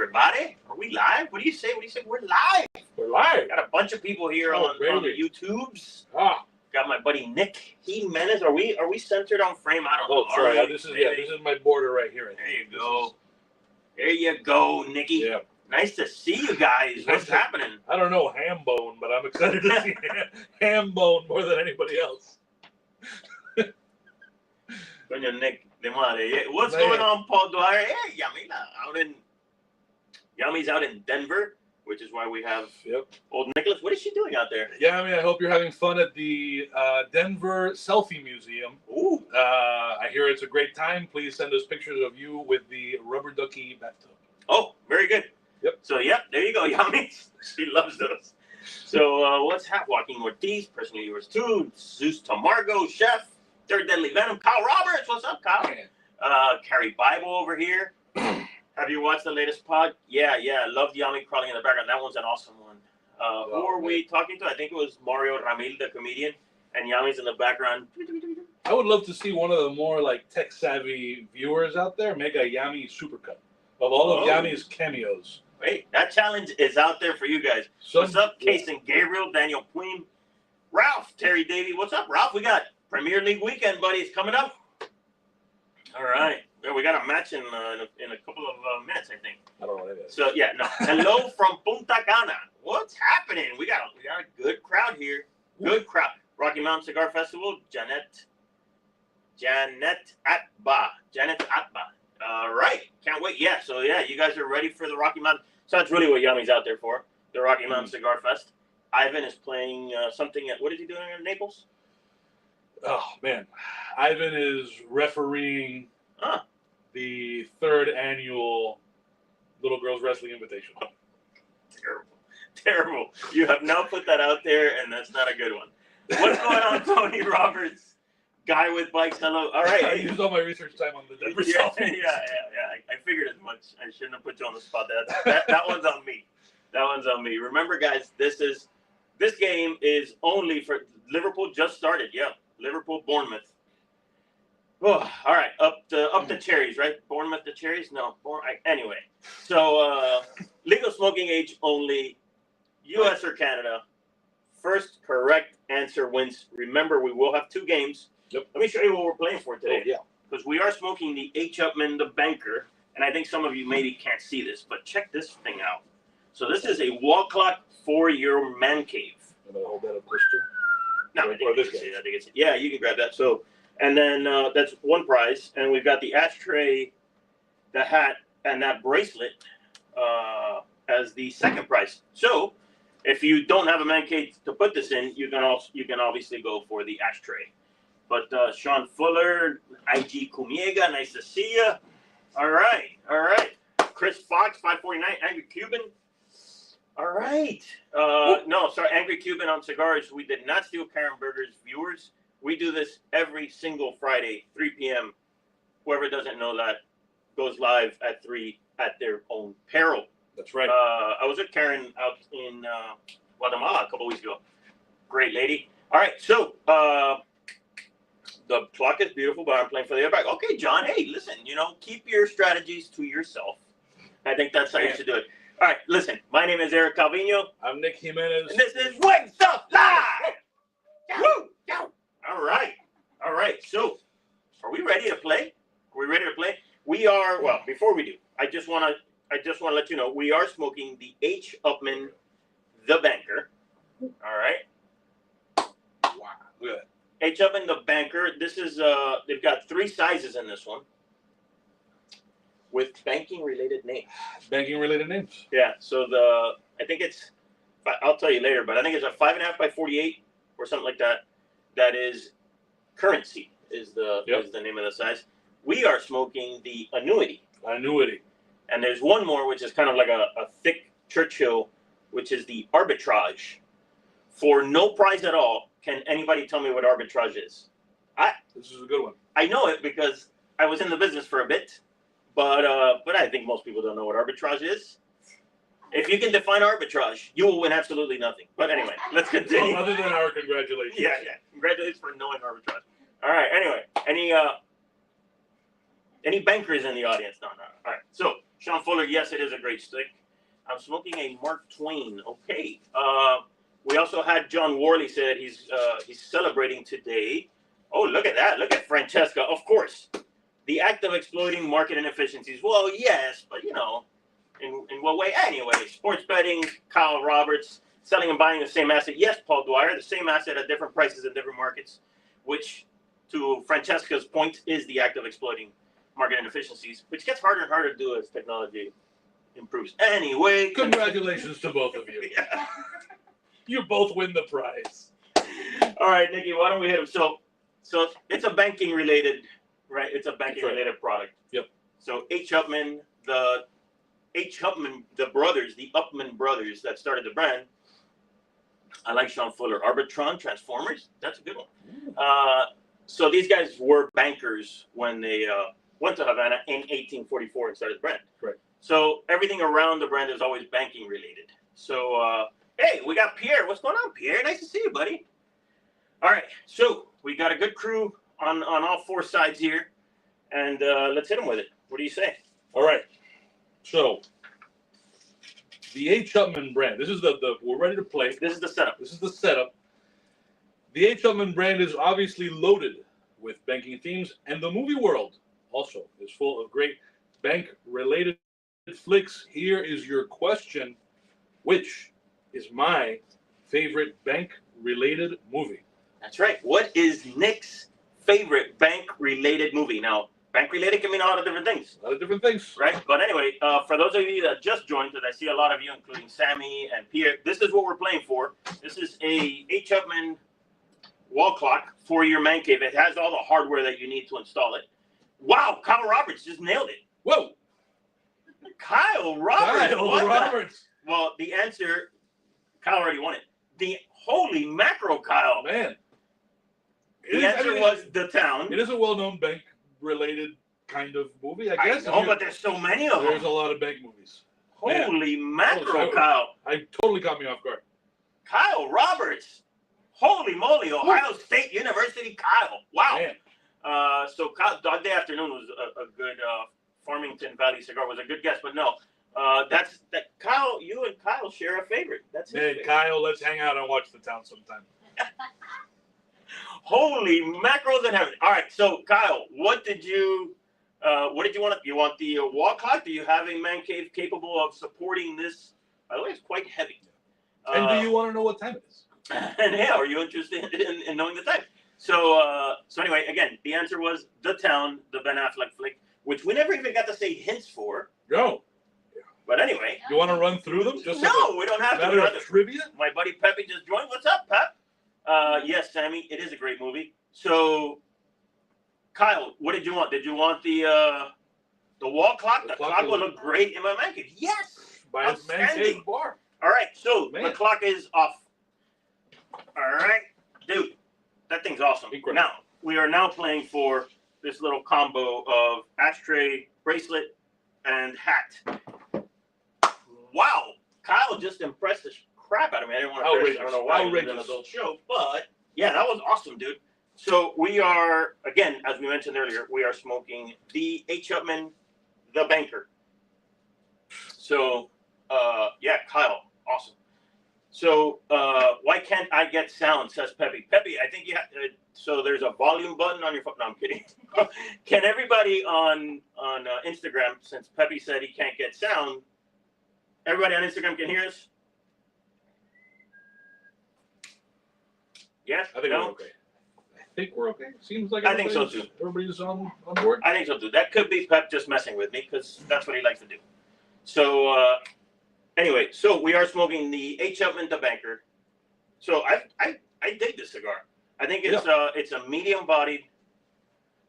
everybody. Are we live? What do you say? We're live. We're live. Got a bunch of people here on the YouTubes. Got my buddy Nick Jimenez. Are we centered on frame? I don't know. Sorry. This is my border right here. There you go. There you go, Nicky. Yeah. Nice to see you guys. What's happening? I don't know ham bone, but I'm excited to see ham bone more than anybody else. Coño, Nick, de madre. What's going on, Paul Dwyer? Hey, Yami's out in Denver, which is why we have old Nicholas. What is she doing out there? Yami, I hope you're having fun at the Denver Selfie Museum. Ooh. I hear it's a great time. Please send us pictures of you with the rubber ducky bathtub. Oh, very good. Yep. So, there you go, Yami. She loves those. So, what's happening? Joaquin Ortiz, person of yours too. Zeus Tamargo, Chef. Third Deadly Venom. Kyle Roberts. What's up, Kyle? Carrie Bible over here. Have you watched the latest pod? Yeah. Loved Yami crawling in the background. That one's an awesome one. Who are we talking to? I think it was Mario Ramil, the comedian. And Yami's in the background. I would love to see one of the more tech-savvy viewers out there make a Yami supercut of all of Yami's cameos. Wait, that challenge is out there for you guys. What's up, Case and Gabriel, Daniel Queen, Ralph, Terry Davey. What's up, Ralph? We got Premier League weekend, buddies, coming up. All right. Yeah, we got a match in a couple of minutes, I think. I don't know what it is. So, hello from Punta Cana. What's happening? We got a good crowd here. Good crowd. Rocky Mountain Cigar Festival, Janet Atba. All right. Can't wait. Yeah, so, you guys are ready for the Rocky Mountain. So that's really what Yami's out there for, the Rocky Mountain Cigar Fest. Ivan is playing something at, what is he doing in Naples? Oh, man. Ivan is refereeing the third annual Little Girls Wrestling Invitational. Terrible. You have now put that out there, and that's not a good one. What's going on, Tony Roberts? Guy with bikes, hello. All right. I used all my research time on the Denver Selfie. Yeah. I figured as much. I shouldn't have put you on the spot. That one's on me. That one's on me. Remember, guys, this game is only for Liverpool. Just started. Yeah, Liverpool, Bournemouth. Oh, all right. Up the cherries, right? Bournemouth the cherries? No. Anyway, so legal smoking age only. U.S. or Canada. First correct answer wins. Remember, we will have two games. Yep. Let me show you what we're playing for today. Oh, yeah. Because we are smoking the H. Upmann, the Banker. And I think some of you maybe can't see this, but check this thing out. So this is a wall clock for your man cave. I'm going to hold that up close to. No, I think it's yeah, you can grab that. So, and then that's one prize. And we've got the ashtray, the hat, and that bracelet as the second prize. So if you don't have a man cave to put this in, you can obviously go for the ashtray. But Sean Fuller, IG Cumiega, nice to see you. All right. Chris Fox, 549, Angry Cuban. All right. No, sorry, Angry Cuban on cigars. We did not steal Karen Berger's viewers. We do this every single Friday, 3 p.m. Whoever doesn't know that goes live at 3 at their own peril. That's right. I was with Karen out in Guatemala a couple weeks ago. Great lady. All right, so the clock is beautiful, but I'm playing for the other back. Okay, John, hey, listen, keep your strategies to yourself. I think that's how you should do it. All right, listen, my name is Erik Calviño. I'm Nick Jimenez. And this is What's Up Live! Woo! All right, so are we ready to play? We are, well, before we do, I just want to let you know, we are smoking the H. Upmann, the Banker. All right. Wow, look at that. H. Upmann, the Banker. This is, they've got 3 sizes in this one with banking-related names. Banking-related names. Yeah, so I think it's, I'll tell you later, but I think it's a 5.5 by 48 or something like that. That is currency is the name of the size. We are smoking the Annuity. And there's one more, which is kind of like a thick Churchill, which is the Arbitrage. For no price at all, can anybody tell me what Arbitrage is? This is a good one. I know it because I was in the business for a bit, but I think most people don't know what Arbitrage is. If you can define Arbitrage, you will win absolutely nothing. But anyway, let's continue. Well, other than our congratulations. Yeah. Congratulations for knowing Arbitrage. All right. Anyway, any bankers in the audience? No. All right. So Sean Fuller, yes, it is a great stick. I'm smoking a Mark Twain. Okay. We also had John Worley said he's celebrating today. Oh, look at that. Look at Francesca. Of course. The act of exploiting market inefficiencies. Well, yes, but you know, in what way? Anyway, sports betting, Kyle Roberts, selling and buying the same asset. Yes, Paul Dwyer, the same asset at different prices in different markets, which, to Francesca's point, is the act of exploiting market inefficiencies, which gets harder and harder to do as technology improves. Anyway. Congratulations to both of you. Yeah. You both win the prize. All right, Nikki, why don't we hit him? So it's a banking related, right? It's a banking related product. Yep. So Upmann, the brothers, the Upmann brothers that started the brand. I like Sean Fuller. Arbitron Transformers. That's a good one. So these guys were bankers when they went to Havana in 1844 and started the brand. Right. So everything around the brand is always banking related. So hey, we got Pierre. What's going on, Pierre? Nice to see you, buddy. All right, so we got a good crew on all four sides here, and let's hit them with it. What do you say? All right. So the H. Upmann brand. This is the we're ready to play. This is the setup. This is the setup. The H. Upmann brand is obviously loaded with banking themes, and the movie world also is full of great bank-related flicks. Here is your question: which is my favorite bank-related movie? That's right. What is Nick's favorite bank-related movie? Now, bank-related can mean a lot of different things. A lot of different things. Right? But anyway, for those of you that just joined, because I see a lot of you, including Sammy and Pierre, this is what we're playing for. This is a H. Upmann wall clock for your man cave. It has all the hardware that you need to install it. Wow, Kyle Roberts just nailed it. Whoa! Kyle Roberts. Kyle Roberts. Well, the answer, Kyle already won it. The holy mackerel, Kyle. Man. The answer was The Town. It is a well-known bank-related kind of movie, I guess. I know, but there's so many of them. There's a lot of bank movies. Holy mackerel, Kyle. I totally caught me off guard. Kyle Roberts. Holy moly, Ohio State University, Kyle. Wow. Man. So Dog Day Afternoon was a good, Farmington Valley Cigar was a good guess, but no. Kyle, you and Kyle share a favorite. That's his favorite. Kyle, let's hang out and watch The Town sometime. Holy mackerels in heaven. All right, so Kyle, what did you want? You want the wall clock? Do you have a man cave capable of supporting this? By the way, it's quite heavy. And do you want to know what time it is? And yeah, are you interested in knowing the time? So anyway, again, the answer was The Town, the Ben Affleck flick, which we never even got to say hints for. No. But anyway. You want to run through them? Just no, we don't have to. Matter of trivia? My buddy Pepe just joined. What's up, Pep? Yes, Sammy, it is a great movie. So, Kyle, what did you want? Did you want the wall clock? The clock will look great in my man cave. Yes! By his man cave bar. All right, so the clock is off. All right, dude, that thing's awesome. Incredible. Now, we are now playing for this little combo of ashtray, bracelet, and hat. Wow, Kyle just impressed the crap out of me. I didn't want to embarrass. I don't know why it was an adult show, but yeah, that was awesome, dude. So we are, again, as we mentioned earlier, we are smoking the H. Upmann, the banker. So, yeah, Kyle, awesome. So, why can't I get sound, says Pepe. Pepe, I think you have, so there's a volume button on your phone. No, I'm kidding. Can everybody on Instagram, since Pepe said he can't get sound, everybody on Instagram can hear us? Yes? I think we're okay. I think we're okay. Seems like I think so too. Everybody's on board. I think so too. That could be Pep just messing with me because that's what he likes to do. So anyway, so we are smoking the H. Upmann the Banker. So I dig this cigar. I think it's a medium bodied.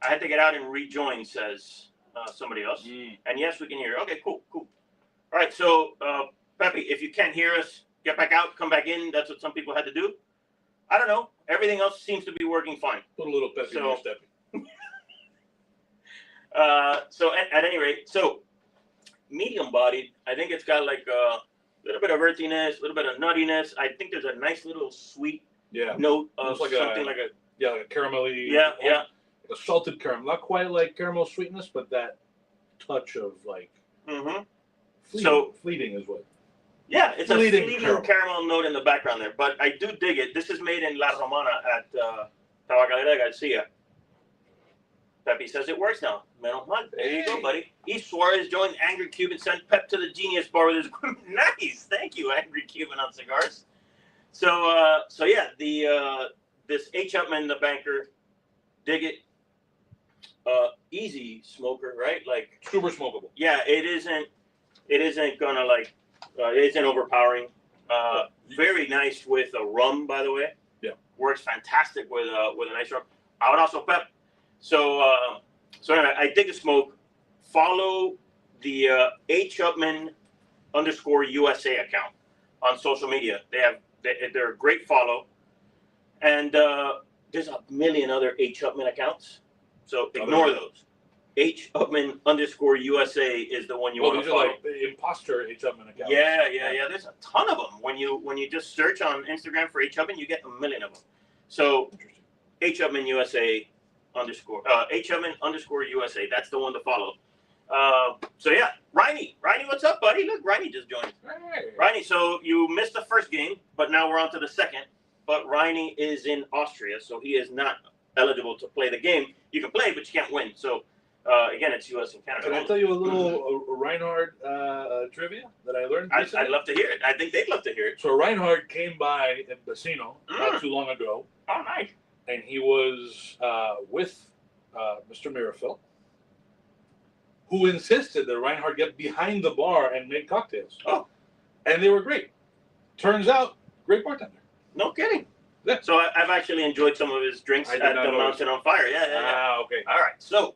I had to get out and rejoin, says somebody else. And yes, we can hear. Okay, cool. All right, so Pepe, if you can't hear us, get back out, come back in. That's what some people had to do. I don't know. Everything else seems to be working fine. Put a little Pepe in your stepping. So at any rate, so medium bodied, I think it's got like a little bit of earthiness, a little bit of nuttiness. I think there's a nice little sweet note of like something like a caramelly. Yeah. Like a salted caramel. Not quite like caramel sweetness, but that touch of like Mm-hmm. Fleeting is what? Yeah, it's Fleeting a fleeting caramel note in the background there, but I do dig it. This is made in La Romana at Tabacalera Garcia. Pepe says it works now. Menos mal. There you go, buddy. E. Suarez joined Angry Cuban, sent Pep to the Genius Bar with his equipment. Nice. Thank you, Angry Cuban on cigars. So yeah, this H. Upmann, the banker, dig it. Easy smoker, right? Like Super smokable. Yeah, it isn't gonna like, it isn't overpowering. Very nice with a rum, by the way. Yeah. Works fantastic with a nice rum. I would also pep. So anyway, I dig the smoke. Follow the H. Upmann _USA account on social media. They're a great follow. And there's a million other H. Upmann accounts. So ignore those. H. Upmann _USA is the one you want to follow. These are like the imposter H. Upmann accounts. Yeah. There's a ton of them. When you just search on Instagram for H. Upmann, you get a million of them. So H. Upmann USA H. Upmann _USA. That's the one to follow. So yeah, Reiny, what's up, buddy? Look, Reiny just joined. Hey. Reiny, so you missed the first game, but now we're on to the second. But Reiny is in Austria, so he is not eligible to play the game. You can play, but you can't win. So again, it's U.S. and Canada. Can I tell you a little Reinhard trivia that I learned recently? I'd love to hear it. I think they'd love to hear it. So Reinhard came by in Vecino not too long ago. Oh, nice. And he was with Mr. Mirafil, who insisted that Reinhard get behind the bar and make cocktails. Oh. And they were great. Turns out, great bartender. No kidding. Yeah. So I've actually enjoyed some of his drinks at the Mountain on Fire. Yeah. Ah, okay. All right. So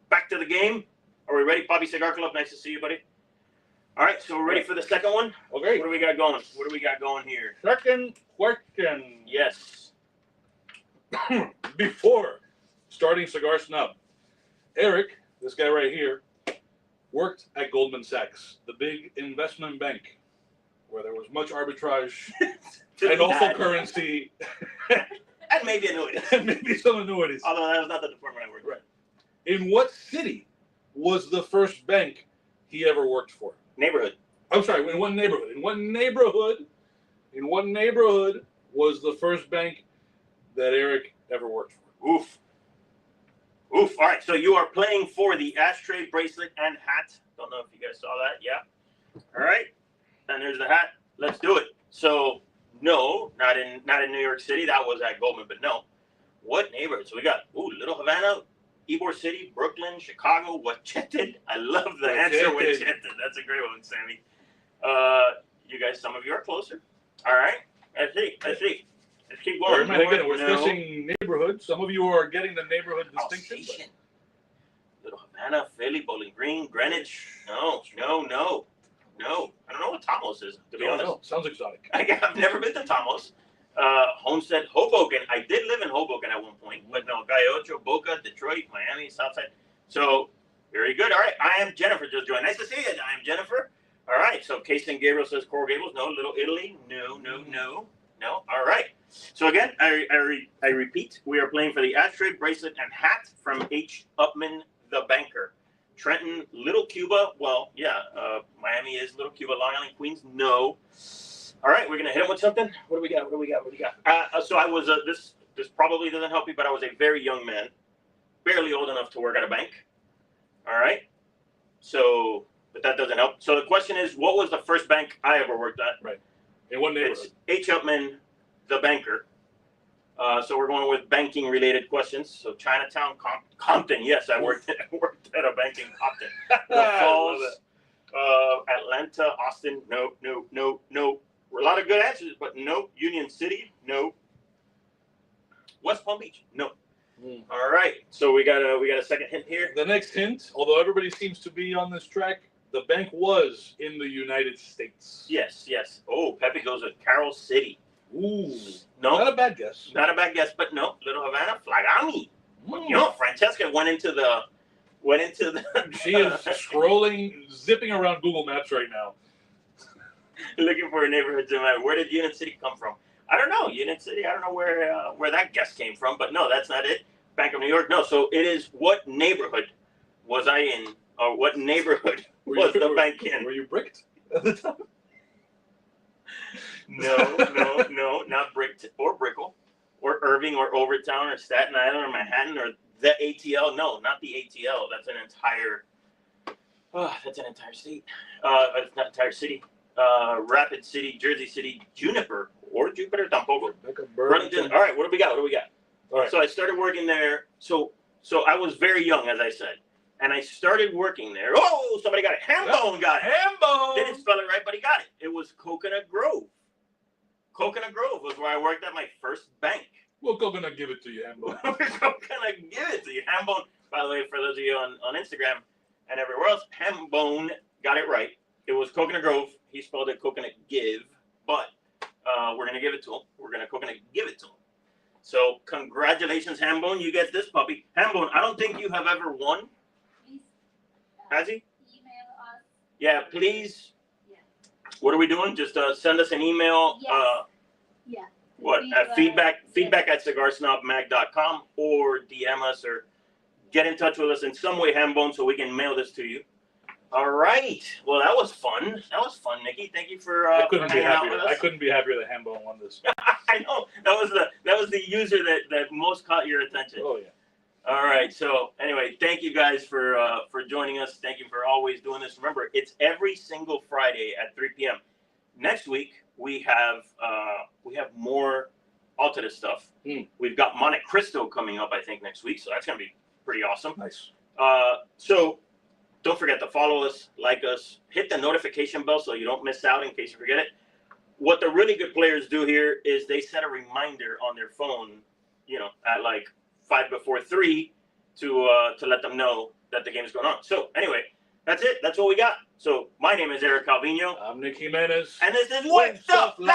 back to the game. Are we ready, Poppy Cigar Club? Nice to see you, buddy. All right. So we're ready for the second one. Okay. What do we got going? Here? Second question. Yes. Before starting Cigar Snub, Erik, this guy right here, worked at Goldman Sachs, the big investment bank, where there was much arbitrage and also currency. And maybe annuities. And maybe some annuities. Although that was not the department I worked in. Right. In what city was the first bank he ever worked for? Neighborhood. I'm sorry, in what neighborhood? In what neighborhood was the first bank that Erik ever worked for? Oof. All right, so you are playing for the ashtray, bracelet, and hat. Don't know if you guys saw that. Yeah. All right. And there's the hat. Let's do it. So, no, not in New York City. That was at Goldman, but no. What neighborhood? So we got, Little Havana, Ybor City, Brooklyn, Chicago, Wachete. I love the answer, Wachete. That's a great one, Sammy. You guys, some of you are closer. All right. Let's see. Let's keep going. We're discussing neighborhoods. Some of you are getting the neighborhood distinction. Little Havana, Philly, Bowling Green, Greenwich. No. I don't know what Tomos is, to be honest. No. Sounds exotic. I've never been to Tomos. Homestead, Hoboken. I did live in Hoboken at one point, but no. Gaiocho, Boca, Detroit, Miami, Southside. So, very good. All right. I am Jennifer just joined. Nice to see you. I am Jennifer. All right. So, Casey Gabriel says Coral Gables. No. Little Italy. No. All right. So again, I repeat, we are playing for the ashtray, bracelet, and hat from H. Upmann, the banker. Trenton, Little Cuba. Well, yeah. Miami is Little Cuba. Long Island, Queens. No. All right, we're gonna hit him with something. What do we got? So I was this probably doesn't help you, but I was a very young man, barely old enough to work at a bank. All right. So, but that doesn't help. So the question is, what was the first bank I ever worked at? Right. In what neighborhood? It's H. Upmann, the banker. So we're going with banking-related questions. So Chinatown, Compton. Yes, I worked at a bank in Compton. The Falls, Atlanta, Austin. No. A lot of good answers, but no. Union City. No. West Palm Beach. No. All right. So we got a second hint here. The next hint, although everybody seems to be on this track, the bank was in the United States. Yes. Oh, Pepe goes with Carol City. Ooh. No. Not a bad guess. But no. Little Havana, Flagami. You know, Francesca went into the. She is scrolling, zipping around Google Maps right now. Looking for a neighborhood to map. Where did Unit City come from? I don't know. Unit City, I don't know where that guess came from, but no, that's not it. Bank of New York, no. So it is, what neighborhood was I in or what neighborhood was the bank in? Were you bricked at the time? No, not Bricked or Brickell or Irving or Overtown or Staten Island or Manhattan or the ATL. No, not the ATL. That's an entire state. It's not entire city. Rapid City, Jersey City, Juniper or Jupiter tampoco. Burlington. All right, what do we got? All right. So I started working there. So I was very young, as I said. And I started working there. Oh, somebody got it. Hambone got it. Hambone. Didn't spell it right, but he got it. It was Coconut Grove. Coconut Grove was where I worked at my first bank. We're gonna give it to you, Hambone. We're gonna give it to you. Hambone, by the way, for those of you on Instagram and everywhere else, Hambone got it right. It was Coconut Grove. He spelled it Coconut Give, but we're gonna give it to him. We're gonna Coconut give it to him. So congratulations, Hambone. You get this puppy. Hambone, I don't think you have ever won. Has he? Email us. Yeah, please. Yeah. What are we doing? Just send us an email. Yes. Yeah. What? At feedback@cigarsnobmag.com or DM us or get in touch with us in some way, Hambone, so we can mail this to you. All right. Well, that was fun. Nikki. Thank you for hanging out with us. I couldn't be happier that Hambone won this. I know. That was the user that most caught your attention. Oh yeah. All right. So anyway, thank you guys for joining us. Thank you for always doing this. Remember, it's every single Friday at 3 p.m. Next week we have more Altadis stuff. We've got Montecristo coming up, I think, next week. So that's gonna be pretty awesome. Nice. So don't forget to follow us, like us, hit the notification bell so you don't miss out in case you forget it. What the really good players do here is they set a reminder on their phone, at like 5 before 3 to let them know that the game is going on. So anyway, that's it. That's what we got. So my name is Erik Calviño. I'm Nick Jimenez. And this is What's Up Live.